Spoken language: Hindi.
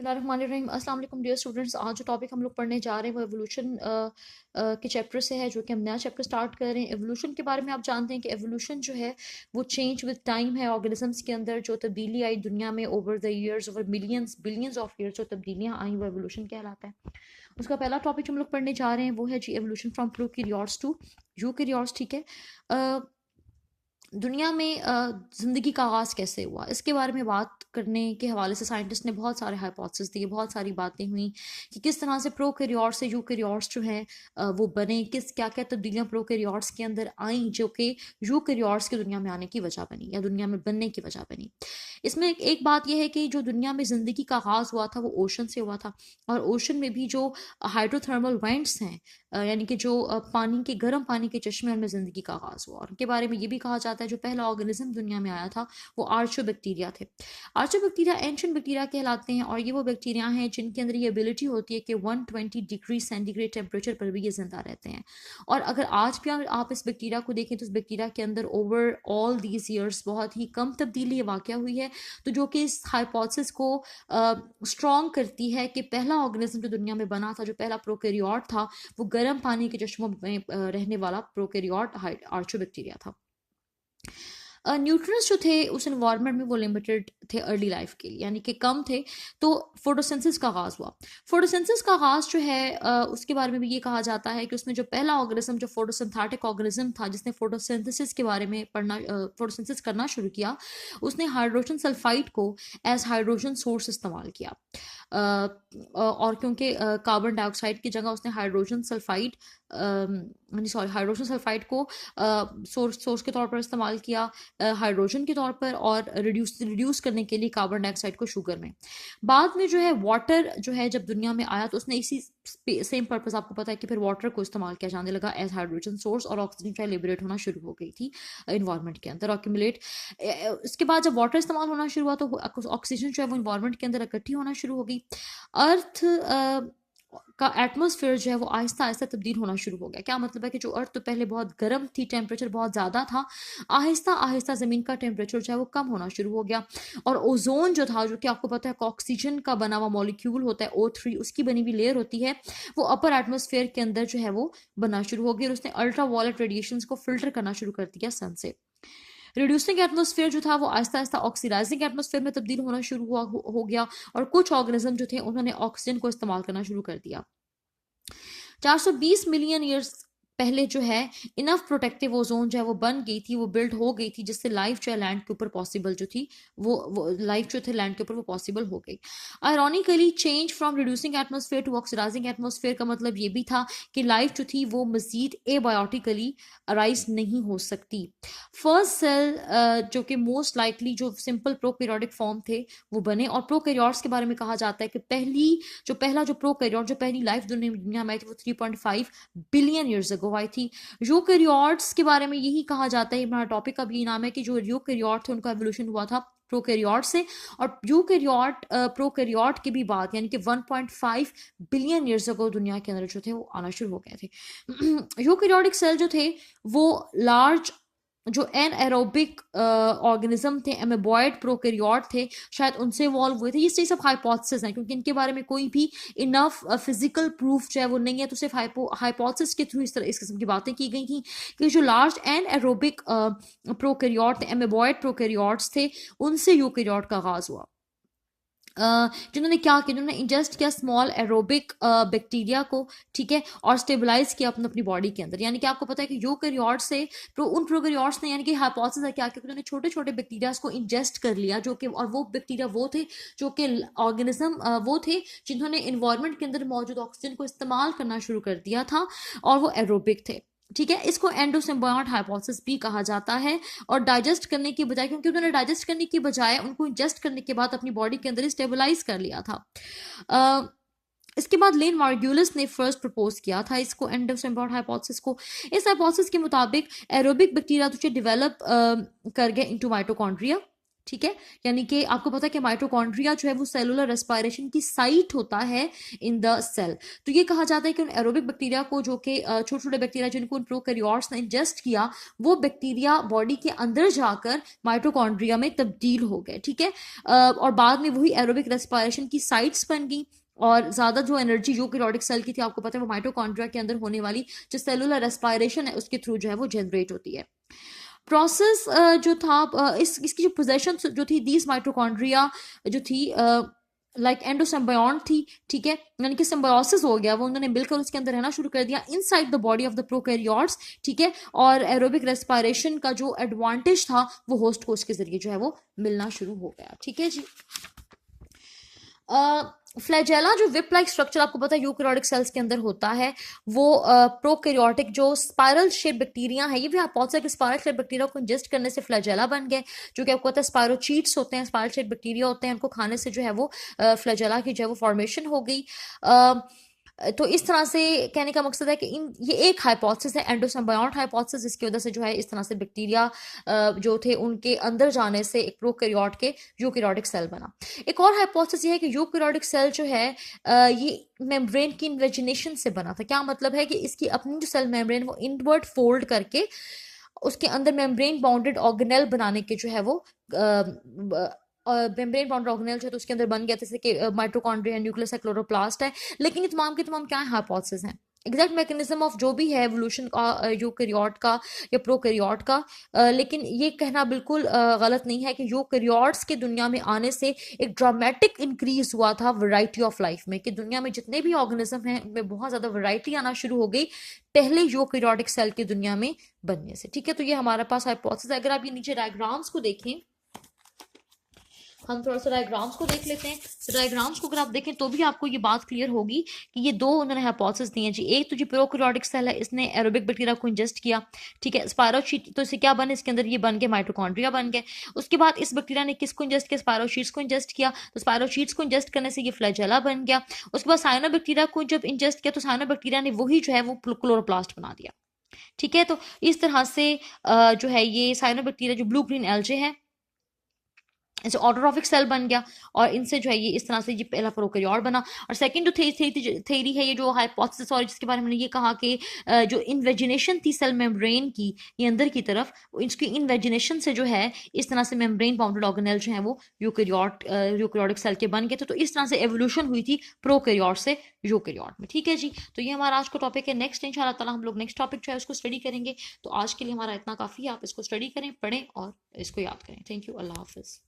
बिस्मिल्लाहिर्रहमानिर्रहीम। अस्सलाम वालेकुम डियर स्टूडेंट्स। आज जो टॉपिक हम लोग पढ़ने जा रहे हैं वो एवोल्यूशन के चैप्टर से है, जो कि हम नया चैप्टर स्टार्ट कर रहे हैं। एवोल्यूशन के बारे में आप जानते हैं कि एवोल्यूशन जो है वो चेंज विद टाइम है। ऑर्गेनिजम्स के अंदर जो तब्दीली आई दुनिया में over the years, over millions billions of years जो तब्दीलियाँ आई वो एवोल्यूशन कहलाता है। उसका पहला टॉपिक जो हम लोग पढ़ने जा रहे हैं वो है जी evolution from prokaryotes to eukaryotes. ठीक है। दुनिया में ज़िंदगी का आगाज़ कैसे हुआ, इसके बारे में बात करने के हवाले से साइंटिस्ट ने बहुत सारे हाइपोथेसिस दिए, बहुत सारी बातें हुई कि किस तरह से प्रोकैरियोट्स से यूकैरियोट्स जो हैं वो बने, किस क्या क्या तब्दीलियाँ प्रोकैरियोट्स के अंदर आईं जो कि यूकैरियोट्स की दुनिया में आने की वजह बनी या दुनिया में बनने की वजह बनी। इसमें एक बात यह है कि जो दुनिया में ज़िंदगी का आगाज़ हुआ था वो ओशन से हुआ था, और ओशन में भी जो हाइड्रोथर्मल वेंट्स हैं, यानी कि जो पानी के गर्म पानी के चश्मे, उनमें ज़िंदगी का आगाज़ हुआ। और उनके बारे में ये भी कहा जाता है जो पहला ऑर्गेनिज्म दुनिया में आया था वो आर्चोबैक्टीरिया थे। आर्चोबैक्टीरिया एंशिएंट बैक्टीरिया कहलाते हैं, और ये वो बैक्टीरिया हैं जिनके अंदर ये एबिलिटी होती है कि 120 डिग्री सेंटीग्रेड टेम्परेचर पर भी ये जिंदा रहते हैं। और अगर आज भी आप इस बैक्टीरिया को देखें तो इस बैक्टीरिया के अंदर ओवर ऑल दीज ईयर्स बहुत ही कम तब्दीली वाक़या हुई है, तो जो कि इस हाइपोथेसिस को स्ट्रॉन्ग करती है कि पहला ऑर्गेनिज्म जो दुनिया में बना था, जो पहला प्रोकैरियोट था, वो गर्म पानी के चश्मों में रहने वाला प्रोकैरियोट आर्चोबैक्टीरिया था। न्यूट्रिएंट्स जो थे उस एनवायरनमेंट में वो लिमिटेड थे अर्ली लाइफ के लिए, यानी कि कम थे, तो फोटोसिंथेसिस का आगाज़ हुआ। फोटोसिंथेसिस का आगाज़ जो है उसके बारे में भी ये कहा जाता है कि उसमें जो पहला ऑर्गेनिज्म जो फोटोसिंथेटिक ऑर्गेनिज्म था जिसने फोटोसिंथेसिस के बारे में पढ़ना, फोटोसिंथेसिस करना शुरू किया, उसने हाइड्रोजन सल्फाइड को एज हाइड्रोजन सोर्स इस्तेमाल किया। और क्योंकि कार्बन डाइऑक्साइड की जगह उसने हाइड्रोजन सल्फाइड हाइड्रोजन सल्फाइड को सोर्स के तौर पर इस्तेमाल किया, हाइड्रोजन के तौर पर, और रिड्यूस करने के लिए कार्बन डाइऑक्साइड को शुगर में। बाद में जो है वाटर जो है जब दुनिया में आया तो उसने इसी सेम पर्पस, आपको पता है कि फिर वाटर को इस्तेमाल किया जाने लगा एज हाइड्रोजन सोर्स, और ऑक्सीजन चाहे लिबरेट होना शुरू हो गई थी इन्वायरमेंट के अंदर, ऑक्यूमुलेट। इसके बाद जब वाटर इस्तेमाल होना शुरू हुआ तो ऑक्सीजन जो है वो इन्वायरमेंट के अंदर इकट्ठी होना शुरू हो गई। अर्थ का एटमॉस्फेयर जो है वो आहिस्ता आहिस्ता तब्दील होना शुरू हो गया। क्या मतलब है कि जो अर्थ तो पहले बहुत गर्म थी, टेम्परेचर बहुत ज़्यादा था, आहिस्ता आहिस्ता ज़मीन का टेम्परेचर जो है वो कम होना शुरू हो गया। और ओजोन जो था, जो कि आपको पता है कि ऑक्सीजन का बना हुआ मॉलिक्यूल होता है O3, उसकी बनी हुई लेयर होती है, वो अपर एटमॉस्फेयर के अंदर जो है वो बनना शुरू हो गई, और उसने अल्ट्रा वायलेट रेडिएशन को फिल्टर करना शुरू कर दिया सन से। रिड्यूसिंग एटमॉस्फेयर जो था वो आहिस्ता आहिस्ता ऑक्सीडाइजिंग एटमॉस्फेयर में तब्दील होना शुरू हो गया, और कुछ ऑर्गेनिज्म जो थे उन्होंने ऑक्सीजन को इस्तेमाल करना शुरू कर दिया। 420 मिलियन ईयर्स पहले जो है इनफ प्रोटेक्टिव ओजोन जो है वो बन गई थी, वो बिल्ड हो गई थी, जिससे लाइफ जो है लैंड के ऊपर पॉसिबल जो थी वो लाइफ जो थे लैंड के ऊपर वो पॉसिबल हो गई। Ironically change from reducing atmosphere to oxidising atmosphere का मतलब ये भी था कि लाइफ जो थी वो मजीद एबायोटिकली अराइज नहीं हो सकती। फर्स्ट सेल जो कि मोस्ट लाइकली जो सिंपल प्रोकैरियोटिक फॉर्म थे वो बने, और प्रोकैरियोट्स के बारे में कहा जाता है कि पहला जो प्रोकैरियोट, जो पहली लाइफ दुनिया में आई थी वो 3.5 बिलियन ईयर्स अगो आई थी। यूकैरियोट्स के बारे में यही कहा जाता है, हमारा टॉपिक का भी नाम है कि जो यूकैरियोट थे उनका एवोल्यूशन हुआ था प्रोकैरियोट से, और यूकैरियोट प्रोकैरियोट की भी बात, यानी कि 1.5 बिलियन ईयर्स अगो दुनिया के अंदर जो थे वो आना शुरू हो गए थे। यूकैरियोटिक सेल जो थे वो लार्ज जो एनएरोबिक ऑर्गेनिज्म थे, एमेबॉयड प्रोकैरियोट थे, शायद उनसे इवॉल्व हुए थे। ये सब हाइपोथेसिस हैं, क्योंकि इनके बारे में कोई भी इनफ फिजिकल प्रूफ जो है वो नहीं है, तो सिर्फ हाइपोथेसिस के थ्रू इस किस्म की बातें की गई थी कि जो लार्ज एनएरोबिक प्रोकैरियोट थे, एमेबॉयड प्रोकैरियोट्स थे, उनसे यूकैरियोट का आगाज हुआ। जिन्होंने क्या किया, जिन्होंने इंजेस्ट किया स्मॉल एरोबिक बैक्टीरिया को, ठीक है, और स्टेबलाइज किया अपनी बॉडी के अंदर। यानी कि आपको पता है कि यूकैरियोट से उन प्रोकैरियोट्स ने, यानी कि हाइपोथेसिस है क्या कि उन्होंने छोटे छोटे बैक्टीरिया को इंजेस्ट कर लिया, जो कि, और वो बैक्टीरिया वो थे जो कि ऑर्गेनिज्म वो थे जिन्होंने इन्वायरमेंट के अंदर मौजूद ऑक्सीजन को इस्तेमाल करना शुरू कर दिया था, और वो एरोबिक थे। ठीक है, इसको एंडोसिम्बायोट हाइपोथेसिस भी कहा जाता है। और डाइजेस्ट करने की बजाय, क्योंकि उन्होंने डाइजेस्ट करने की बजाय उनको इंजेस्ट करने के बाद अपनी बॉडी के अंदर ही स्टेबलाइज कर लिया था। इसके बाद लेन मार्ग्यूलिस ने फर्स्ट प्रपोज किया था इसको, एंडोसिम्बायोट हाइपोथेसिस को। इस हाइपोथेसिस के मुताबिक एरोबिक बैक्टीरिया तुझे डेवलप कर गए इनटू माइटोकॉन्ड्रिया, ठीक है, यानी कि आपको पता है कि माइटोकॉन्ड्रिया जो है वो सेलुलर रेस्पिरेशन की साइट होता है इन द सेल। तो ये कहा जाता है कि उन एरोबिक बैक्टीरिया को, जो कि छोटे छोटे बैक्टीरिया जिनको उन प्रोकैरियोट्स ने इंजेस्ट किया, वो बैक्टीरिया बॉडी के अंदर जाकर माइटोकॉन्ड्रिया में तब्दील हो गए। ठीक है, और बाद में वही एरोबिक रेस्पिरेशन की साइट्स बन गई, और ज्यादा जो एनर्जी यूकैरियोटिक सेल की थी, आपको पता है वो माइटोकॉन्ड्रिया के अंदर होने वाली जो सेलुलर रेस्पिरेशन है उसके थ्रू जो है वो जनरेट होती है। प्रोसेस जो था, इसकी जो पोजेशन जो थी, दीज माइटोकॉन्ड्रिया जो थी लाइक एंडोसिम्बायोन थी। ठीक है, यानी कि सिम्बायोसिस हो गया, वो उन्होंने मिलकर उसके अंदर रहना शुरू कर दिया inside the body of the prokaryotes. ठीक है, और एरोबिक रेस्पिरेशन का जो एडवांटेज था वो होस्ट कोश के जरिए जो है वो मिलना शुरू हो गया। ठीक है जी। फ्लैजेला जो विप लाइक स्ट्रक्चर आपको पता है यूकैरियोटिक सेल्स के अंदर होता है, वो प्रोकैरियोटिक जो स्पाइरल शेप बैक्टीरिया है, ये भी आप बहुत सारे स्पाइरल शेप बैक्टीरिया को इंजेस्ट करने से फ्लैजेला बन गए, जो कि आपको पता है स्पायरोचीट्स होते हैं, स्पाइरल शेप बैक्टीरिया होते हैं, उनको खाने से जो है वो फ्लैजेला की जो है वो फॉर्मेशन हो गई। तो इस तरह से कहने का मकसद है कि ये एक हाइपोथेसिस है, एंडोसिम्बायोट हाइपोथेसिस, जिसकी वजह से जो है इस तरह से बैक्टीरिया जो थे उनके अंदर जाने से एक प्रोकैरियोट के यूकैरियोटिक सेल बना। एक और हाइपोथेसिस ये है कि यूकैरियोटिक सेल जो है ये मेम्ब्रेन की इन्वेजिनेशन से बना था। क्या मतलब है कि इसकी अपनी जो सेल मेम्ब्रेन वो इनवर्ट फोल्ड करके उसके अंदर मेम्ब्रेन बाउंडेड ऑर्गेनेल बनाने के जो है वो मेम्ब्रेन बाउंडेड ऑर्गेनेल है, तो उसके अंदर बन गया, जैसे कि माइटोकॉन्ड्रिया, न्यूक्लियस है, क्लोरोप्लास्ट है। लेकिन ये तमाम के तमाम क्या हाइपोथेसिस हैं, एग्जैक्ट मैकेनिज्म ऑफ जो भी है एवोल्यूशन का यूकैरियोट का या प्रोकैरियोट का, लेकिन ये कहना बिल्कुल गलत नहीं है कि यूकैरियोट्स के दुनिया में आने से एक ड्रामेटिक इंक्रीज हुआ था वैरायटी ऑफ लाइफ में, कि दुनिया में जितने भी ऑर्गेनिज्म हैं उनमें बहुत ज़्यादा वैरायटी आना शुरू हो गई पहले यूकैरियोटिक सेल की दुनिया में बनने से। ठीक है, तो ये हमारे पास हाइपोथेसिस है। अगर आप ये नीचे डायग्राम्स को देखें, हम थोड़ा सा डायग्राम्स को देख लेते हैं। तो डायग्राम्स को अगर आप देखें तो भी आपको ये बात क्लियर होगी कि ये दो उन्होंने हाइपोथेसिस दी हैं जी। एक तो जी प्रोकैरियोटिक सेल है, इसने एरोबिक बैक्टीरिया को इंजेस्ट किया। ठीक है, स्पायरोशीट, तो इससे क्या बने, इसके अंदर ये बन गए माइटोकॉन्ड्रिया बन गए। उसके बाद इस बैक्टीरिया ने किसको इंजेस्ट किया, स्पायरोशीट्स को इंजेस्ट किया। तो स्पायरोशीट्स को इंजेस्ट करने से ये फ्लैजेला बन गया। उसके बाद साइनोबैक्टीरिया को जब इंजेस्ट किया तो साइनोबैक्टीरिया ने वही जो है वो क्लोरोप्लास्ट बना दिया। ठीक है, तो इस तरह से जो है ये साइनोबैक्टीरिया जो ब्लू ग्रीन एल्जे है, ऐसे ऑटोट्रॉफिक सेल बन गया, और इनसे जो है ये इस तरह से ये पहला प्रोकैरियोट बना। और सेकंड जो थेरी है, ये जो हाइपोथेसिस और जिसके बारे में ये कहा कि जो इन्वेजिनेशन थी सेल मेम्ब्रेन की ये अंदर की तरफ, इसकी इन्वेजिनेशन से जो है इस तरह से मेम्ब्रेन बाउंडेड ऑर्गेनेल जो है वो यूकैरियोटिक सेल के बन गए थे। तो इस तरह से एवोल्यूशन हुई थी प्रोकैरियोट से यूकैरियोट में। ठीक है जी, तो ये हमारा आज का टॉपिक है। नेक्स्ट इंशाल्लाह ताला हम लोग नेक्स्ट टॉपिक जो है उसको स्टडी करेंगे। तो आज के लिए हमारा इतना काफ़ी है, आप इसको स्टडी करें, पढ़ें और इसको याद करें। थैंक यू, अल्लाह हाफिज़।